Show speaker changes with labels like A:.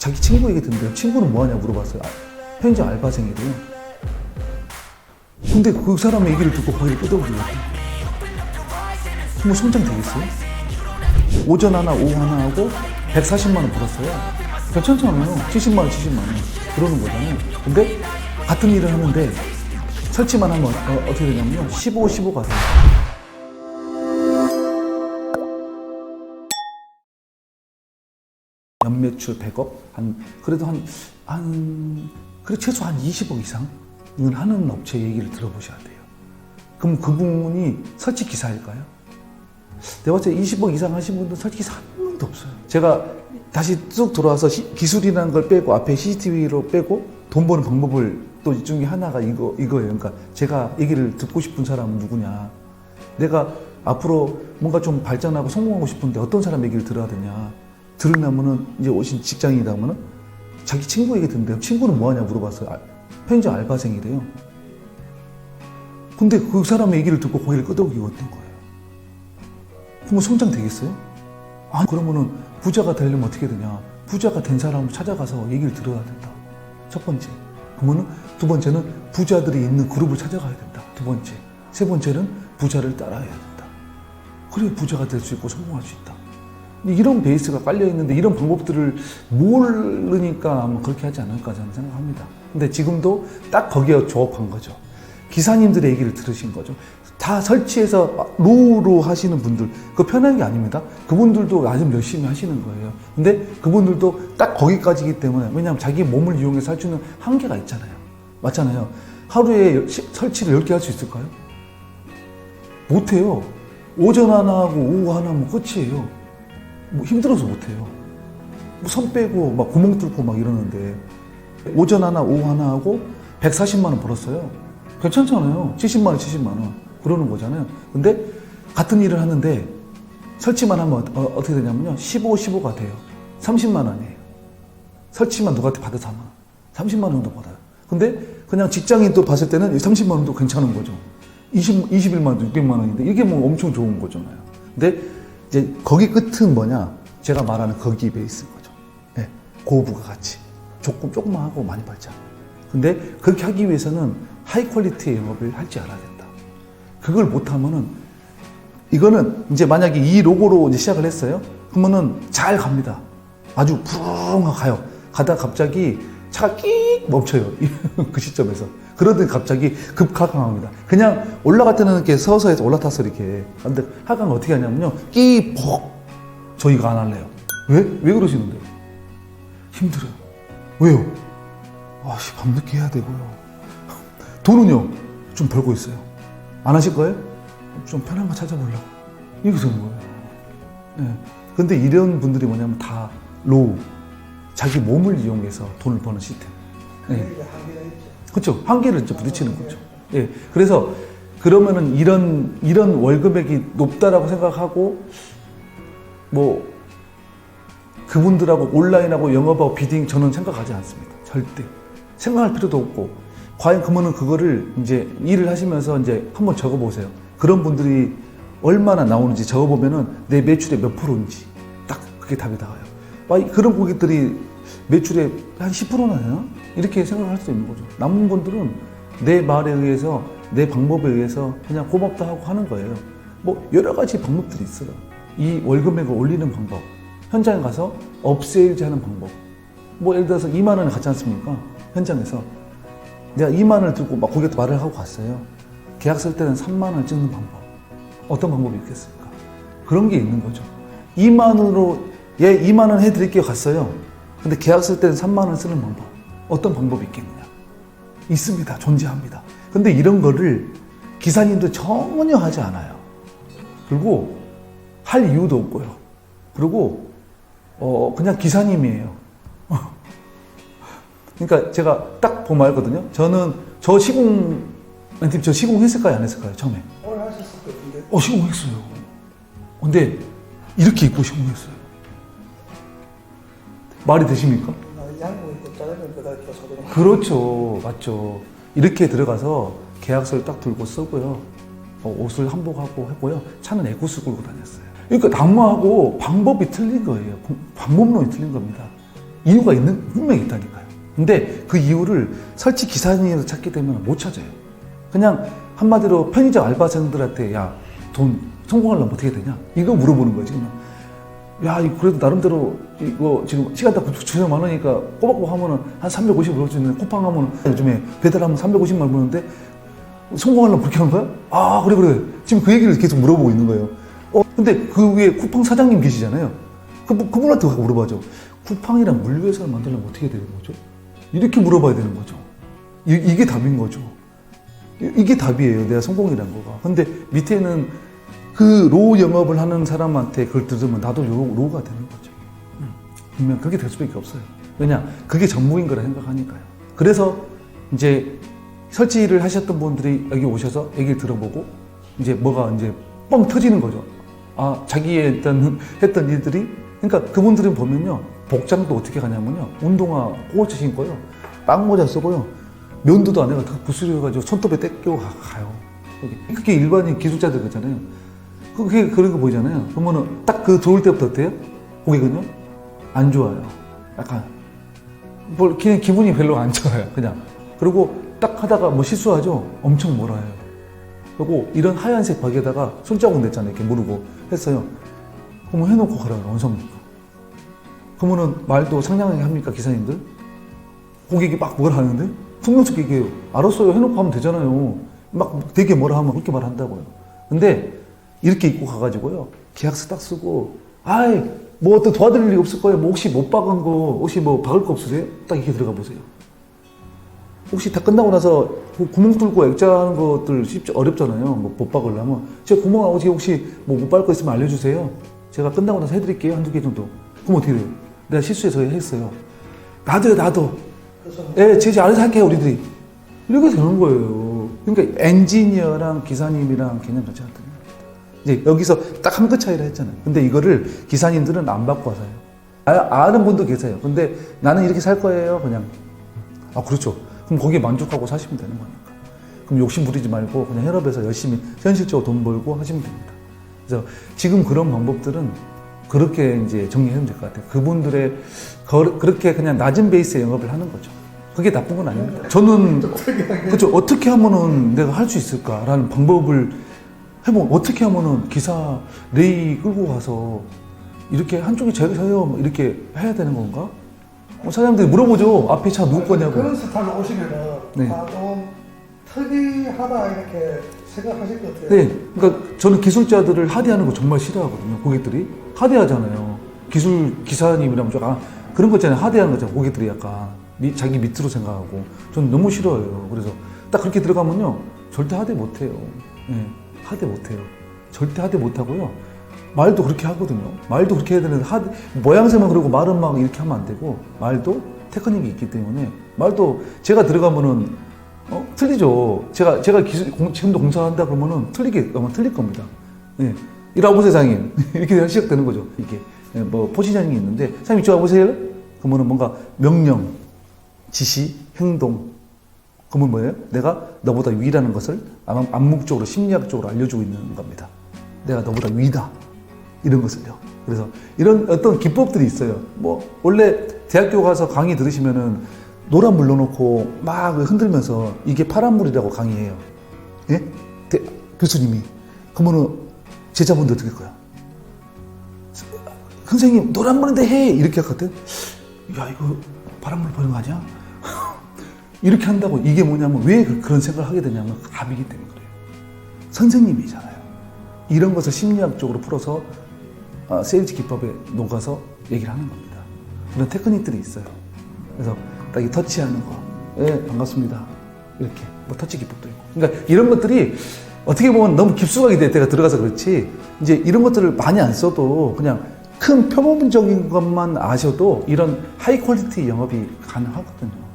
A: 자기 친구 얘기 듣는데요. 친구는 뭐하냐 물어봤어요. 편의점 알바생이래요. 근데 그 사람의 얘기를 듣고 거기를 끄덕이거든요. 뭐 성장 되겠어요? 오전 하나, 오후 하나 하고 140만 원 벌었어요. 괜찮잖아요. 70만 원, 70만 원. 그러는 거잖아요. 근데 같은 일을 하는데 설치만 하면 어떻게 되냐면요. 15, 15가 돼요. 연매출 100억? 그래도 그래 최소 한 20억 이상은 하는 업체 얘기를 들어보셔야 돼요. 그럼 그분이 설치 기사일까요? 내가 봤을 때 20억 이상 하신 분들 설치 기사 한 명도 없어요. 제가 다시 쭉 돌아와서 기술이라는 걸 빼고 앞에 CCTV로 빼고 돈 버는 방법을 또 이 중에 하나가 이거예요. 그러니까 제가 얘기를 듣고 싶은 사람은 누구냐. 내가 앞으로 뭔가 좀 발전하고 성공하고 싶은데 어떤 사람 얘기를 들어야 되냐. 들으려면은 이제 오신 직장인이라면은 자기 친구 얘기 듣는데요. 친구는 뭐하냐 물어봤어요. 편의점 알바생이래요. 근데 그 사람의 얘기를 듣고 거기를 끄덕이거든 거예요. 그럼 성장 되겠어요? 아, 그러면은 부자가 되려면 어떻게 되냐? 부자가 된 사람을 찾아가서 얘기를 들어야 된다. 첫 번째. 그러면은 두 번째는 부자들이 있는 그룹을 찾아가야 된다. 두 번째. 세 번째는 부자를 따라야 된다. 그래 부자가 될 수 있고 성공할 수 있다. 이런 베이스가 깔려 있는데 이런 방법들을 모르니까 아마 그렇게 하지 않을까 저는 생각합니다. 근데 지금도 딱 거기에 조업한 거죠. 기사님들의 얘기를 들으신 거죠. 다 설치해서 로우로 하시는 분들, 그거 편한 게 아닙니다. 그분들도 아주 열심히 하시는 거예요. 근데 그분들도 딱 거기까지이기 때문에, 왜냐하면 자기 몸을 이용해서 할 수 있는 한계가 있잖아요. 맞잖아요. 하루에 설치를 10개 할 수 있을까요? 못해요. 오전 하나 하고 오후 하나 하면 끝이에요. 뭐 힘들어서 못해요. 뭐 선 빼고 막 구멍 뚫고 막 이러는데 오전 하나 오후 하나 하고 140만 원 벌었어요. 괜찮잖아요. 70만 원 70만 원 그러는 거잖아요. 근데 같은 일을 하는데 설치만 하면 어떻게 되냐면요. 15, 15가 돼요. 30만 원이에요. 설치만 누구한테 받아서 하면 30만 원 정도 받아요. 근데 그냥 직장인 또 봤을 때는 30만 원도 괜찮은 거죠. 21만 원, 600만 원인데 이게 뭐 엄청 좋은 거잖아요. 근데 이제 거기 끝은 뭐냐? 제가 말하는 거기 베이스인 거죠. 네, 고부가 같이 조금만 하고 많이 벌자. 근데 그렇게 하기 위해서는 하이 퀄리티의 영업을 할 줄 알아야 된다. 그걸 못하면은 이거는 이제 만약에 이 로고로 이제 시작을 했어요. 그러면은 잘 갑니다. 아주 푸릉 가요. 가다가 갑자기 차가 끽 멈춰요. 그 시점에서. 그러더니 갑자기 급하강합니다. 그냥 올라갈 때는 이렇게 서서해서 올라타서 이렇게. 근데 하강 어떻게 하냐면요. 끼 퍽. 저 이거 안 할래요. 왜? 왜 그러시는데요? 힘들어요. 왜요? 아씨, 밤늦게 해야 되고요. 돈은요? 좀 벌고 있어요. 안 하실 거예요? 좀 편한 거 찾아보려고. 이렇게 되는 거예요. 네. 근데 이런 분들이 뭐냐면 다 로우. 자기 몸을 이용해서 돈을 버는 시스템. 네. 그렇죠. 한계를 이제 부딪히는 거죠. 예. 그래서 그러면은 이런 월급액이 높다라고 생각하고 뭐 그분들하고 온라인하고 영업하고 비딩 저는 생각하지 않습니다. 절대. 생각할 필요도 없고 과연 그러면은 그거를 이제 일을 하시면서 이제 한번 적어보세요. 그런 분들이 얼마나 나오는지 적어보면은 내 매출의 몇 프로인지 딱 그게 답이 나와요. 그런 고객들이 매출의 한 10%나 되나? 이렇게 생각할 수 있는 거죠. 남은 분들은 내 말에 의해서, 내 방법에 의해서 그냥 고맙다 하고 하는 거예요. 뭐 여러 가지 방법들이 있어요. 이 월급액을 올리는 방법, 현장에 가서 업세일즈 하는 방법. 뭐 예를 들어서 2만 원을 갖지 않습니까? 현장에서. 내가 2만 원을 들고 막 고객한테 말을 하고 갔어요. 계약 쓸 때는 3만 원을 찍는 방법. 어떤 방법이 있겠습니까? 그런 게 있는 거죠. 2만 원으로, 2만 원 해드릴게요 갔어요. 근데 계약 쓸 때는 3만 원 쓰는 방법. 어떤 방법이 있겠느냐? 있습니다. 존재합니다. 근데 이런 거를 기사님도 전혀 하지 않아요. 그리고 할 이유도 없고요. 그리고 그냥 기사님이에요. 그러니까 제가 딱 보면 알거든요. 저는 저 시공했을까요? 안 했을까요? 처음에?
B: 오늘 하셨을 것 같은데.
A: 시공했어요. 근데 이렇게 입고 시공했어요. 말이 되십니까?
B: 양모 있고 짜장면 배달 켜 사드는.
A: 그렇죠. 맞죠. 이렇게 들어가서 계약서를 딱 들고 쓰고요. 옷을 한복하고 했고요. 차는 에코스 끌고 다녔어요. 그러니까 낙마하고 방법이 틀린 거예요. 방법론이 틀린 겁니다. 이유가 분명히 있다니까요. 근데 그 이유를 설치 기사님에서 찾게 되면 못 찾아요. 그냥 한마디로 편의점 알바생들한테 야, 돈 성공하려면 어떻게 되냐? 이거 물어보는 거지, 그냥. 야, 이거 그래도 나름대로 이거 지금 시간당 9천만 원이니까 꼬박꼬박 하면은 한 350 벌 수 있는 쿠팡 하면 요즘에 배달하면 350만 버는데 성공하려면 그렇게 하는 거야? 아, 그래. 지금 그 얘기를 계속 물어보고 있는 거예요. 근데 그 위에 쿠팡 사장님 계시잖아요. 그분한테 가서 물어봐죠. 쿠팡이랑 물류회사를 만들려면 어떻게 되는 거죠? 이렇게 물어봐야 되는 거죠. 이게 답인 거죠. 이게 답이에요. 내가 성공이라는 거가. 근데 밑에는 그 로 영업을 하는 사람한테 그걸 들으면 나도 로가 되는 거죠. 분명 그렇게 될 수밖에 없어요. 왜냐? 그게 전무인 거라 생각하니까요. 그래서 이제 설치를 하셨던 분들이 여기 오셔서 얘기를 들어보고 이제 뭐가 이제 뻥 터지는 거죠. 아, 자기의 했던 일들이, 그러니까 그분들은 보면요. 복장도 어떻게 가냐면요. 운동화 꼬치 신고요. 빵모자 쓰고요. 면도도 안 해가 다 부스려가지고 손톱에 떼끼고 가요. 그게 일반인 기술자들 거잖아요. 그게 그런 거 보이잖아요. 그러면은 딱 그 들어올 때부터 어때요? 고객은요? 안 좋아요. 약간 그냥 기분이 별로 안 좋아요. 그냥. 그리고 딱 하다가 뭐 실수하죠? 엄청 몰아요. 그리고 이런 하얀색 바지에다가 손자국 냈잖아요. 이렇게 모르고 했어요. 그러면 해놓고 가라고 원성입니까? 그러면은 말도 상냥하게 합니까, 기사님들? 고객이 막 뭐라 하는데? 퉁명스럽게 얘기해요. 알았어요. 해놓고 하면 되잖아요. 막 되게 뭐라 하면 그렇게 말한다고요. 근데 이렇게 입고 가가지고요. 계약서 딱 쓰고, 아이, 뭐 어떤 도와드릴 일 없을 거예요. 뭐 혹시 못 박은 거, 혹시 뭐 박을 거 없으세요? 딱 이렇게 들어가 보세요. 혹시 다 끝나고 나서 구멍 뚫고 액자하는 것들 쉽지 어렵잖아요. 뭐 못 박으려면. 제가 구멍 혹시 뭐 못 박을 거 있으면 알려주세요. 제가 끝나고 나서 해드릴게요. 한두 개 정도. 그럼 어떻게 돼요? 내가 실수해서 했어요. 나도. 예, 제가 알아서 할게요, 우리들이. 이렇게 되는 거예요. 그러니까 엔지니어랑 기사님이랑 개념 자체가 다른 겁니다. 이제 여기서 딱 한 끗 차이를 했잖아요. 근데 이거를 기사님들은 안 받고 와서요. 아는 분도 계세요. 근데 나는 이렇게 살 거예요, 그냥. 아, 그렇죠. 그럼 거기에 만족하고 사시면 되는 거니까. 그럼 욕심 부리지 말고 그냥 현업에서 열심히 현실적으로 돈 벌고 하시면 됩니다. 그래서 지금 그런 방법들은 그렇게 이제 정리하면 될 것 같아요. 그분들의 그렇게 그냥 낮은 베이스의 영업을 하는 거죠. 그게 나쁜 건 아닙니다. 저는 그렇죠. 어떻게 하면은 내가 할 수 있을까라는 방법을 해보면 어떻게 하면은 기사 레이 끌고 가서 이렇게 한쪽이 저요 이렇게 해야 되는 건가? 사장님들이 물어보죠. 앞에 차 누구 거냐고.
B: 그런 스타일로 오시면은
A: 네.
B: 좀 특이하다 이렇게 생각하실 것 같아요.
A: 네, 그러니까 저는 기술자들을 하대하는 거 정말 싫어하거든요. 고객들이 하대하잖아요. 기사님이라면 좀 그런 거 있잖아요. 하대하는 거잖아요. 고객들이 약간 자기 밑으로 생각하고 저는 너무 싫어해요. 그래서 딱 그렇게 들어가면요, 절대 하대 못해요. 네, 하대 못해요. 절대 하대 못하고요. 말도 그렇게 하거든요. 말도 그렇게 해야 되는데 모양새만 그러고 말은 막 이렇게 하면 안 되고 말도 테크닉이 있기 때문에 말도 제가 들어가면은 틀리죠. 제가 지금도 공사한다 그러면은 아마 틀릴 겁니다. 예. 이리 와보세요, 사장님. 이렇게 시작되는 거죠. 이게 뭐 포지션이 있는데 사장님 이쪽 와보세요. 그러면은 뭔가 명령, 지시, 행동. 그러면 뭐예요? 내가 너보다 위라는 것을 암묵적으로 심리학적으로 알려주고 있는 겁니다. 내가 너보다 위다. 이런 것을요. 그래서 이런 어떤 기법들이 있어요. 뭐 원래 대학교 가서 강의 들으시면은 노란 물 넣어놓고 막 흔들면서 이게 파란 물이라고 강의해요. 예? 교수님이. 그러면은 제자분들 어떻게 할 거야? 선생님 노란 물인데 해! 이렇게 하거든. 야, 이거 파란 물 보는 거 아니야? 이렇게 한다고. 이게 뭐냐면 왜 그런 생각을 하게 되냐면 감이기 때문에 그래요. 선생님이잖아요. 이런 것을 심리학적으로 풀어서 세일즈 기법에 녹아서 얘기를 하는 겁니다. 그런 테크닉들이 있어요. 그래서 딱 이 터치하는 거, 예, 반갑습니다. 이렇게 뭐 터치 기법도 있고. 그러니까 이런 것들이 어떻게 보면 너무 깊숙하게 될 때가 들어가서 그렇지. 이제 이런 것들을 많이 안 써도 그냥 큰 표본적인 것만 아셔도 이런 하이 퀄리티 영업이 가능하거든요.